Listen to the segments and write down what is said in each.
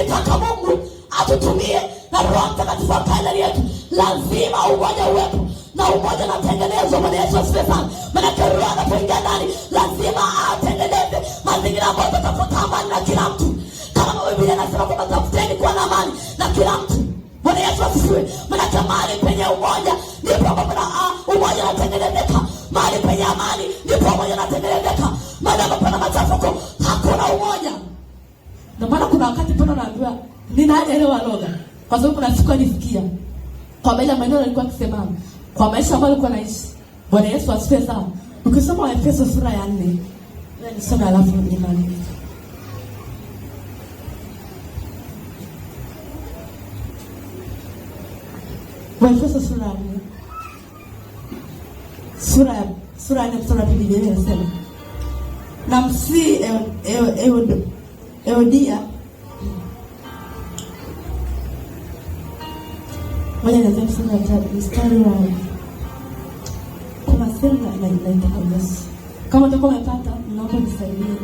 tukitaka Mungu atutumie na Roho Mtakatifu akae ndani yetu, lazima umoja uwepo. Na umoja unatengenezwa. Bwana Yesu asifiwe sana. Maana Roho anapoingia ndani lazima atengeneze mazingira ambayo tutafuta amani na kila mtu. Kama Biblia inasema kwamba tafuteni kuwa na amani na kila mtu. Bwana Yesu asifiwe. Maana mahali penye umoja ndipo ambapo umoja unatengenezeka. Mahali penye amani ndipo umoja unatengenezeka. Mahali ambapo pana machafuko hakuna umoja. Ndio maana kuna wakati pana naambiwa ninaelewa lugha. Kwa sababu kuna siku alisikia kwa maana maneno alikuwa akisema kwa maisha ambayo alikuwa anaishi. Bwana Yesu asifiwe sana. Ukisoma Waefeso sura ya 4, na nisome alafu nimalize. Waefeso sura ya 4. Sura ya 4 mstari wa 2 Biblia inasema, na msi Eodia moja na kusema mstari wa kuna sema na Yesu. Kama utakuwa umepata, naomba nisaidie.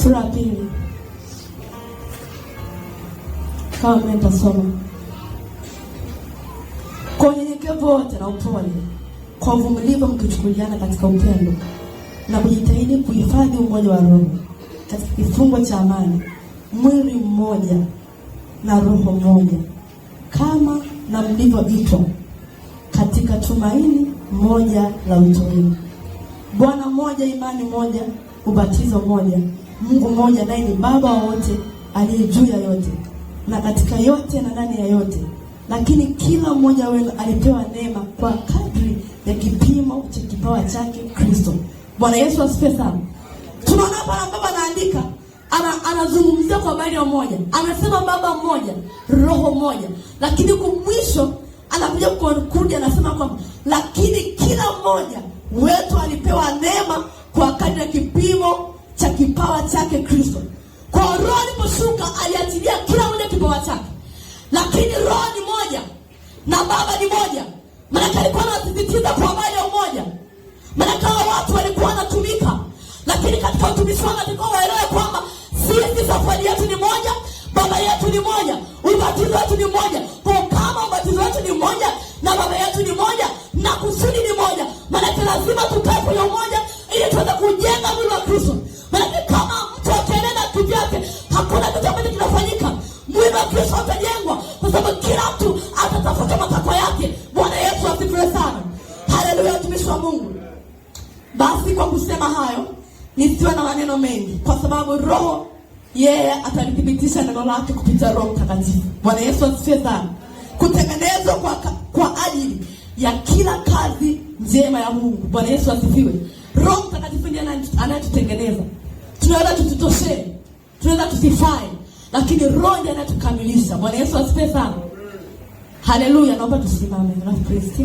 Sura ya 2. Kama mtasoma. Kwa unyenyekevu wote na upole, kwa uvumilivu mkichukuliana katika upendo, na kujitahidi kuhifadhi umoja wa roho katika kifungo cha amani, mwili mmoja na roho moja, kama na mlivyoitwa katika tumaini moja la wito wenu. Bwana mmoja, imani moja, ubatizo moja, Mungu mmoja, naye ni Baba wa wote, aliye juu ya yote na katika yote na ndani ya yote. Lakini kila mmoja wenu alipewa neema kwa kadri ya kipimo cha kipawa chake Kristo. Bwana Yesu asifiwe sana. Tunaona hapa Baba anaandika, anazungumzia kwa habari ya umoja. Anasema Baba mmoja, roho moja. Lakini kumwisho anakuja kurudi anasema kwamba lakini kila mmoja wetu alipewa neema kwa kadri ya kipimo cha kipawa chake Kristo. Kwa Roho aliposhuka aliachilia kila mmoja kipawa chake. Lakini Roho ni moja na Baba ni moja. Maana alikuwa anasisitiza kwa habari ya umoja. Maana kama watu walikuwa wanatumika, lakini katika utumishi wao walikuwa waelewe kwamba sisi safari yetu ni moja, Baba yetu ni moja, ubatizo wetu ni moja. Kwa kama ubatizo wetu ni moja na Baba yetu ni moja na kusudi ni moja, maana lazima tukae kwenye umoja ili tuweze kujenga mwili wa Kristo. Maana kama mtu akienenda kivyake, hakuna kitu ambacho kinafanyika. Mwili wa Kristo utajengwa kwa sababu kila mtu atatafuta matakwa yake. Bwana Yesu asifiwe sana. Haleluya, mtumishi wa Mungu. Basi kwa kusema hayo, nisiwe na maneno mengi, kwa sababu Roho yeye atalithibitisha neno lake kupitia Roho Mtakatifu. Bwana Yesu asifiwe sana. Kutengenezwa kwa ajili ya kila kazi njema ya Mungu. Bwana Yesu asifiwe. Roho Mtakatifu ndiye anayetutengeneza. Tunaweza tututoshe, tunaweza tusifai, lakini Roho ndiye anayetukamilisha. Bwana Yesu asifiwe sana. Haleluya, naomba tusimame. Na Kristo.